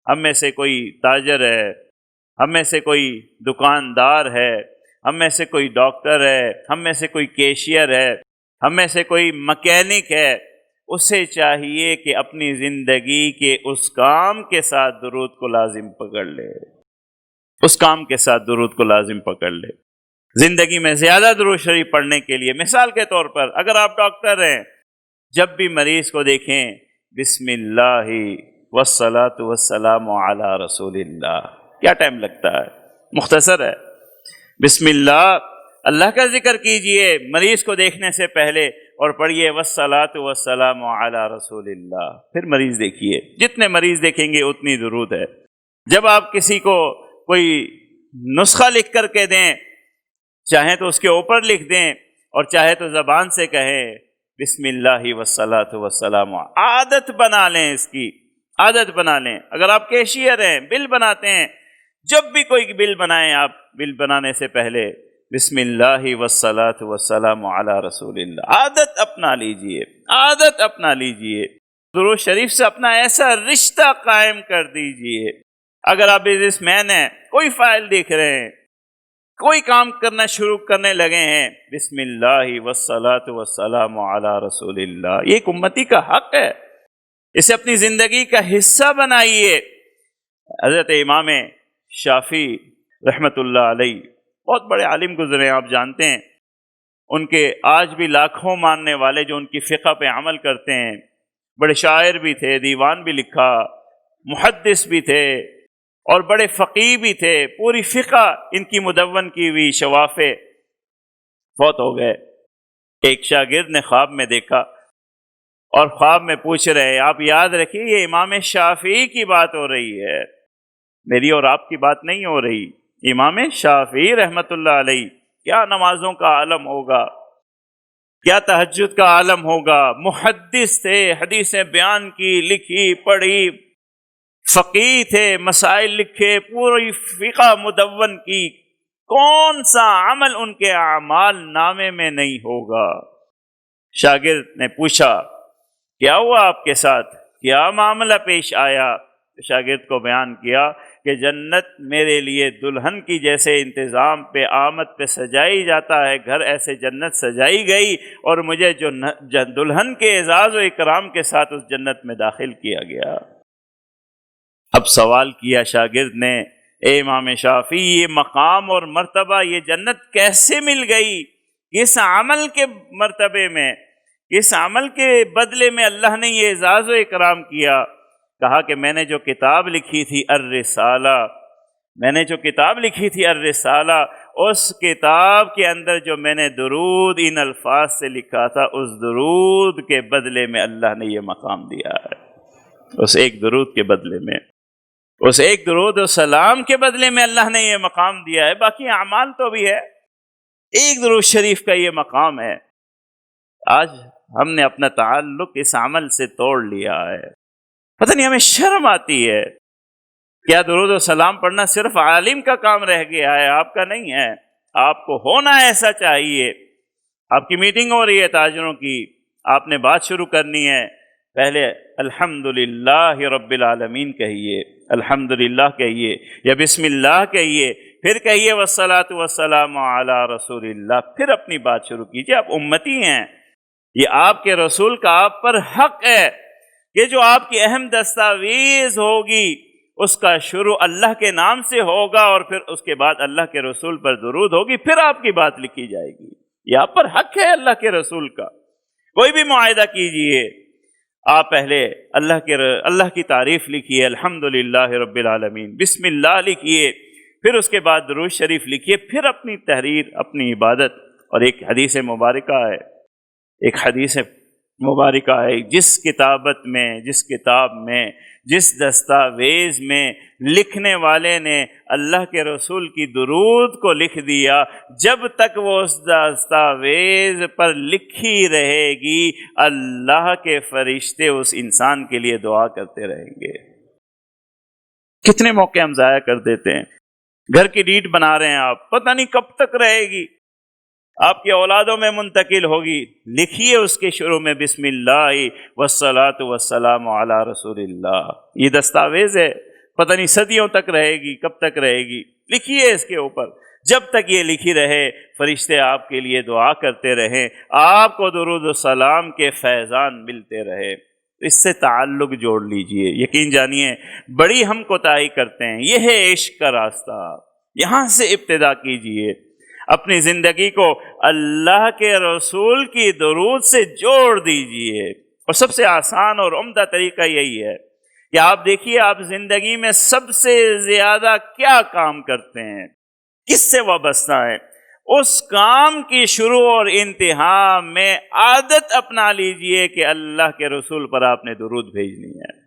ہم میں سے کوئی تاجر ہے، ہم میں سے کوئی دکاندار ہے، ہم میں سے کوئی ڈاکٹر ہے، ہم میں سے کوئی کیشیئر ہے، ہم میں سے کوئی مکینک ہے، اسے چاہیے کہ اپنی زندگی کے اس کام کے ساتھ درود کو لازم پکڑ لے، اس کام کے ساتھ درود کو لازم پکڑ لے۔ زندگی میں زیادہ درود شریف پڑھنے کے لیے مثال کے طور پر اگر آپ ڈاکٹر ہیں، جب بھی مریض کو دیکھیں بسم اللہ والصلاۃ والسلام علی رسول اللہ، کیا ٹائم لگتا ہے؟ مختصر ہے، بسم اللہ کا ذکر کیجئے مریض کو دیکھنے سے پہلے اور پڑھیے والصلاۃ والسلام علی رسول اللہ، پھر مریض دیکھیے، جتنے مریض دیکھیں گے اتنی درود ہے۔ جب آپ کسی کو کوئی نسخہ لکھ کر کے دیں، چاہیں تو اس کے اوپر لکھ دیں اور چاہے تو زبان سے کہیں بسم اللہ والصلاۃ والسلام، عادت بنا لیں، اس کی عادت بنا لیں۔ اگر آپ کیشیئر ہیں، بل بناتے ہیں، جب بھی کوئی بل بنائیں آپ بل بنانے سے پہلے بسم اللہ والصلاۃ والسلام علی رسول اللہ، عادت اپنا لیجئے، عادت اپنا لیجئے، درود شریف سے اپنا ایسا رشتہ قائم کر دیجئے۔ اگر آپ بزنس مین ہیں، کوئی فائل دیکھ رہے ہیں، کوئی کام کرنا شروع کرنے لگے ہیں، بسم اللہ والصلاۃ والسلام علی رسول اللہ، یہ ایک امتی کا حق ہے، اسے اپنی زندگی کا حصہ بنائیے۔ حضرت امام شافعی رحمۃ اللہ علیہ بہت بڑے عالم گزرے ہیں، آپ جانتے ہیں، ان کے آج بھی لاکھوں ماننے والے جو ان کی فقہ پہ عمل کرتے ہیں، بڑے شاعر بھی تھے، دیوان بھی لکھا، محدث بھی تھے اور بڑے فقیہ بھی تھے، پوری فقہ ان کی مدون کی ہوئی شوافے، فوت ہو گئے۔ ایک شاگرد نے خواب میں دیکھا اور خواب میں پوچھ رہے، آپ یاد رکھیے یہ امام شافعی کی بات ہو رہی ہے، میری اور آپ کی بات نہیں ہو رہی، امام شافعی رحمت اللہ علیہ، کیا نمازوں کا عالم ہوگا، کیا تہجد کا عالم ہوگا، محدث تھے، حدیثیں بیان کی، لکھی، پڑھی، فقیہ تھے، مسائل لکھے، پوری فقہ مدون کی، کون سا عمل ان کے اعمال نامے میں نہیں ہوگا؟ شاگرد نے پوچھا کیا ہوا آپ کے ساتھ، کیا معاملہ پیش آیا؟ شاگرد کو بیان کیا کہ جنت میرے لیے دلہن کی جیسے انتظام پہ آمد پہ سجائی جاتا ہے، گھر ایسے جنت سجائی گئی اور مجھے جو دلہن کے اعزاز و اکرام کے ساتھ اس جنت میں داخل کیا گیا۔ اب سوال کیا شاگرد نے، اے امام شافعی یہ مقام اور مرتبہ، یہ جنت کیسے مل گئی؟ اس عمل کے مرتبے میں، اس عمل کے بدلے میں اللہ نے یہ اعزاز و اکرام کیا۔ کہا کہ میں نے جو کتاب لکھی تھی الرسالہ، میں نے جو کتاب لکھی تھی الرسالہ، اس کتاب کے اندر جو میں نے درود ان الفاظ سے لکھا تھا، اس درود کے بدلے میں اللہ نے یہ مقام دیا ہے، اس ایک درود کے بدلے میں، اس ایک درود و سلام کے بدلے میں اللہ نے یہ مقام دیا ہے۔ باقی اعمال تو بھی ہے، ایک درود شریف کا یہ مقام ہے۔ آج ہم نے اپنا تعلق اس عمل سے توڑ لیا ہے، پتہ نہیں ہمیں شرم آتی ہے۔ کیا درود و سلام پڑھنا صرف عالم کا کام رہ گیا ہے، آپ کا نہیں ہے؟ آپ کو ہونا ایسا چاہیے۔ آپ کی میٹنگ ہو رہی ہے تاجروں کی، آپ نے بات شروع کرنی ہے، پہلے الحمدللہ رب العالمین کہیے، الحمدللہ کہیے یا بسم اللہ کہیے، پھر کہیے والصلاۃ والسلام علی رسول اللہ، پھر اپنی بات شروع کیجیے۔ آپ امتی ہیں، یہ آپ کے رسول کا آپ پر حق ہے، یہ جو آپ کی اہم دستاویز ہوگی اس کا شروع اللہ کے نام سے ہوگا اور پھر اس کے بعد اللہ کے رسول پر درود ہوگی، پھر آپ کی بات لکھی جائے گی۔ یہ آپ پر حق ہے اللہ کے رسول کا۔ کوئی بھی معاہدہ کیجئے، آپ پہلے اللہ کی تعریف لکھیے، الحمدللہ رب العالمین، بسم اللہ لکھیے، پھر اس کے بعد درود شریف لکھیے، پھر اپنی تحریر، اپنی عبادت۔ اور ایک حدیث مبارکہ ہے، ایک حدیث مبارکہ ہے، جس کتاب میں، جس دستاویز میں لکھنے والے نے اللہ کے رسول کی درود کو لکھ دیا، جب تک وہ اس دستاویز پر لکھی رہے گی، اللہ کے فرشتے اس انسان کے لیے دعا کرتے رہیں گے۔ کتنے موقع ہم ضائع کر دیتے ہیں۔ گھر کی ڈیٹ بنا رہے ہیں آپ، پتہ نہیں کب تک رہے گی، آپ کی اولادوں میں منتقل ہوگی، لکھیے اس کے شروع میں بسم اللہ والصلاۃ والسلام علی رسول اللہ۔ یہ دستاویز ہے، پتہ نہیں صدیوں تک رہے گی، کب تک رہے گی، لکھیے اس کے اوپر، جب تک یہ لکھی رہے فرشتے آپ کے لیے دعا کرتے رہیں، آپ کو درود و سلام کے فیضان ملتے رہے۔ اس سے تعلق جوڑ لیجئے، یقین جانیے بڑی ہم کوتاہی کرتے ہیں، یہ ہے عشق کا راستہ، یہاں سے ابتدا کیجئے، اپنی زندگی کو اللہ کے رسول کی درود سے جوڑ دیجئے، اور سب سے آسان اور عمدہ طریقہ یہی ہے کہ آپ دیکھیے آپ زندگی میں سب سے زیادہ کیا کام کرتے ہیں، کس سے وابستہ ہیں، اس کام کی شروع اور انتہا میں عادت اپنا لیجئے کہ اللہ کے رسول پر آپ نے درود بھیجنی ہے۔